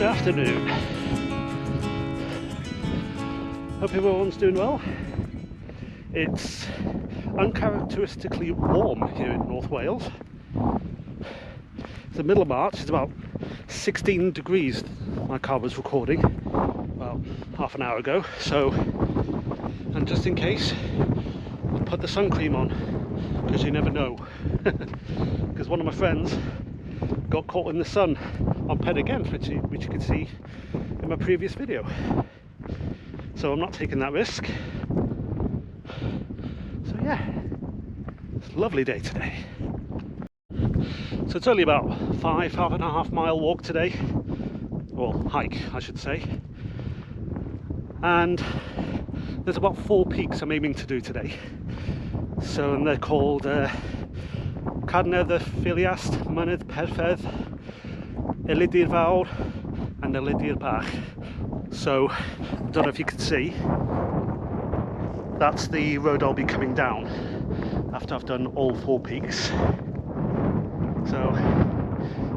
afternoon. Hope everyone's doing well. It's uncharacteristically warm here in North Wales. It's the middle of March, it's about 16 degrees my car was recording about half an hour ago, so, and just in case, I'll put the sun cream on, because you never know. Because one of my friends got caught in the sun on Pen again, which you could see in my previous video. So I'm not taking that risk. So yeah, it's a lovely day today. So it's only about half and a half mile walk today, or hike I should say, and there's about 4 peaks I'm aiming to do today. So, and they're called Carnedd y Ffiliast, Mynydd Perfedd, Eryri Fawr and Eryri Bach. So, I don't know if you can see, that's the road I'll be coming down after I've done all 4 peaks. So,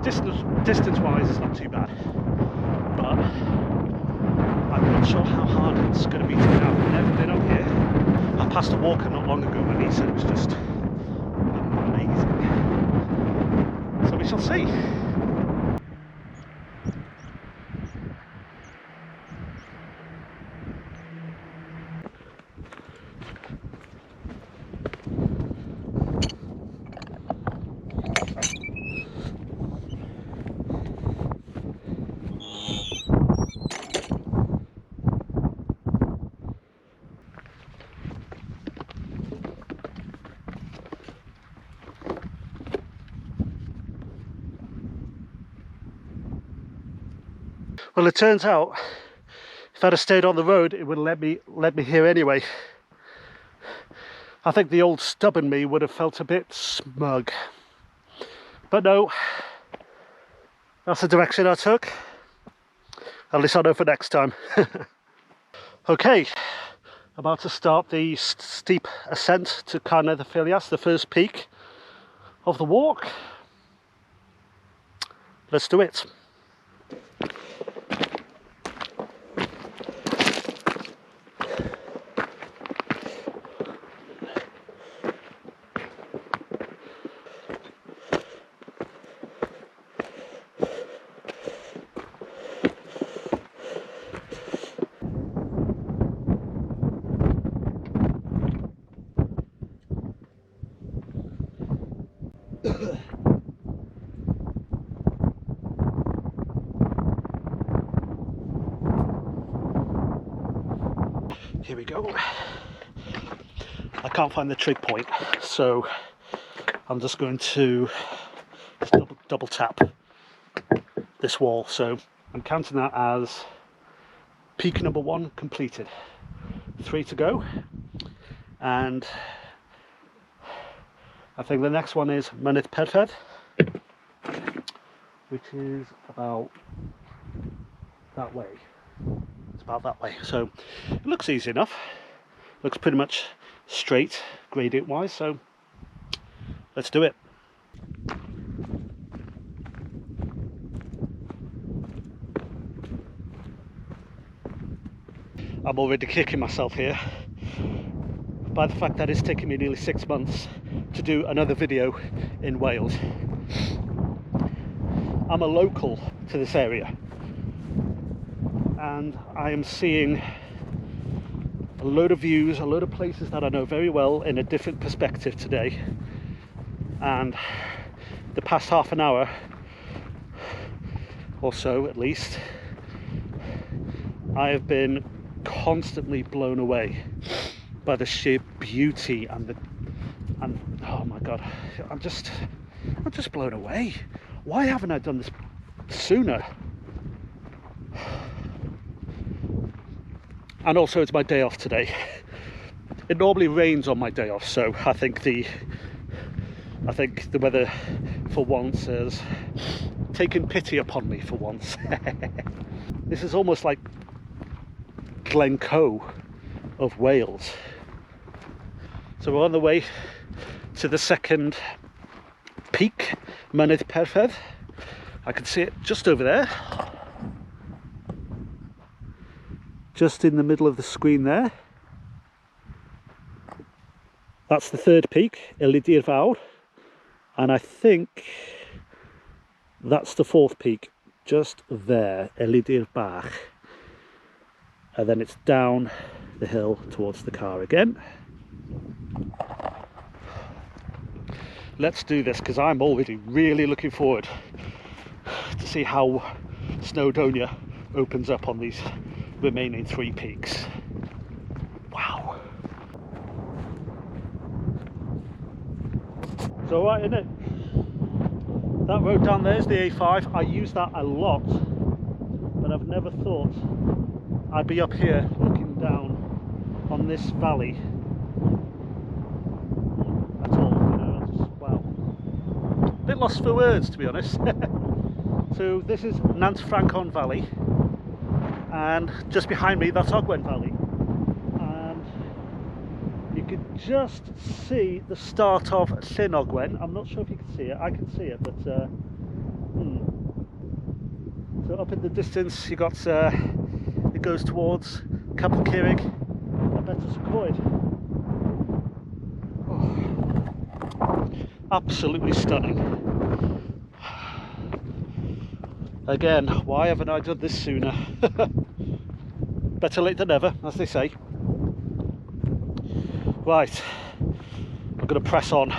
distance wise it's not too bad, but I'm not sure how hard it's going to be to get out. I've never been up here. I passed a walker not long ago and he said it was just amazing. So we shall see. Well, it turns out if I'd have stayed on the road, it would let me here anyway. I think the old stubborn me would have felt a bit smug, but no, that's the direction I took. At least I know for next time. Okay, about to start the steep ascent to Carnedd y Ffiliast, the first peak of the walk. Let's do it. Here we go. I can't find the trig point, so I'm just going to double tap this wall. So I'm counting that as peak number 1 completed. 3 to go, and I think the next one is Mynydd Perfedd, which is about that way. It's about that way, so it looks easy enough. Looks pretty much straight gradient wise, so let's do it. I'm already kicking myself here by the fact that it's taken me nearly 6 months to do another video in Wales. I'm a local to this area, and I am seeing a load of views, a load of places that I know very well in a different perspective today. And the past half an hour or so at least, I have been constantly blown away by the sheer beauty and oh my god, I'm just blown away. Why haven't I done this sooner? And also it's my day off today. It normally rains on my day off, so I think the weather for once has taken pity upon me for once. This is almost like Glencoe of Wales. So we're on the way to the second peak, Mynydd Perfedd. I can see it just over there. just in the middle of the screen there. That's the third peak, eryri, and I think that's the fourth peak, just there, eryri. And then it's down the hill towards the car again. Let's do this, because I'm already really looking forward to see how Snowdonia opens up on these remaining 3 peaks. Wow. It's alright, isn't it? That road down there is the A5. I use that a lot, but I've never thought I'd be up here looking down on this valley at all, you know. Just, wow. A bit lost for words, to be honest. So this is Nant Francon Valley, and just behind me that's Ogwen Valley, and you can just see the start of Llyn Ogwen. I'm not sure if you can see it. I can see it, but so up in the distance you got it goes towards Capel Curig and Betws y Coed. Oh, absolutely stunning. Again, why haven't I done this sooner? Better late than never, as they say. Right, I'm going to press on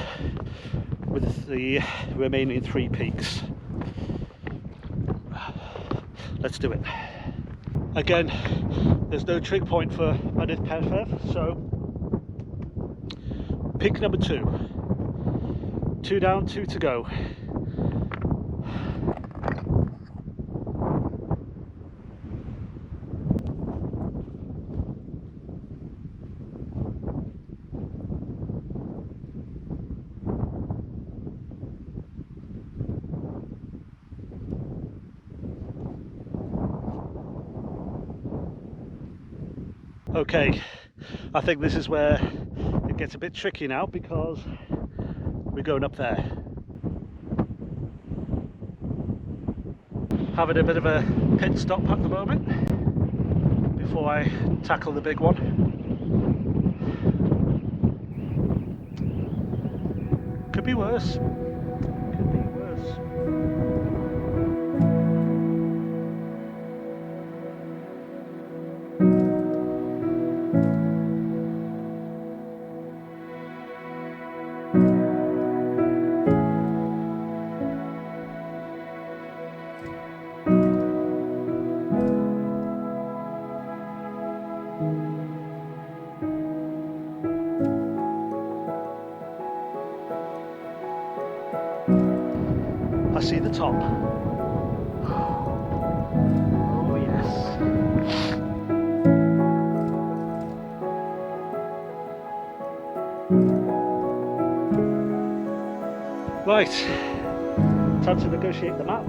with the remaining 3 peaks. Let's do it. Again, there's no trig point for Mynydd Perfedd, so peak number 2. 2 down, 2 to go. Okay, I think this is where it gets a bit tricky now, because we're going up there. Having a bit of a pit stop at the moment before I tackle the big one. Could be worse. Could be worse. I see the top. Oh yes. Right, time to negotiate the map.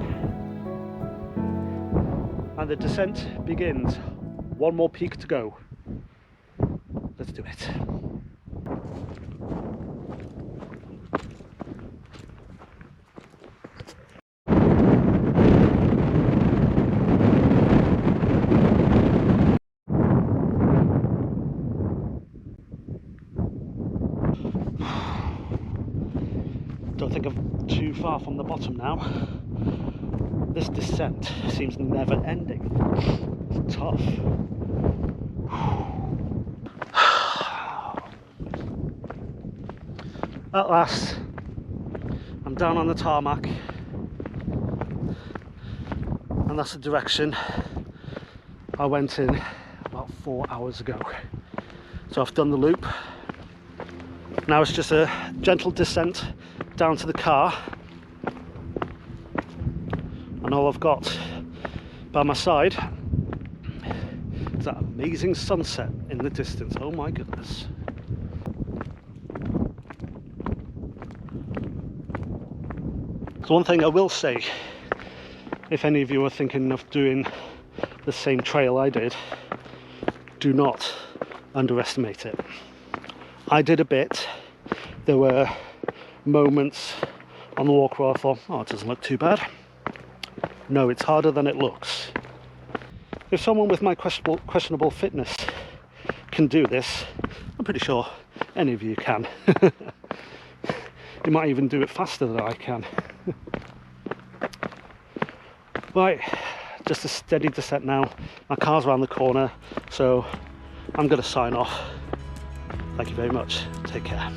And the descent begins. 1 more peak to go. Let's do it. Don't think I'm too far from the bottom now. This descent seems never ending. It's tough. At last, I'm down on the tarmac, and that's the direction I went in about 4 hours ago. So I've done the loop. Now it's just a gentle descent down to the car, and all I've got by my side is that amazing sunset in the distance. Oh my goodness. So one thing I will say, if any of you are thinking of doing the same trail I did, do not underestimate it. I did a bit. There were moments on the walk where I thought, oh, it doesn't look too bad. No, it's harder than it looks. If someone with my questionable fitness can do this, I'm pretty sure any of you can. You might even do it faster than I can. Right, just a steady descent now. My car's around the corner, so I'm going to sign off. Thank you very much. Take care.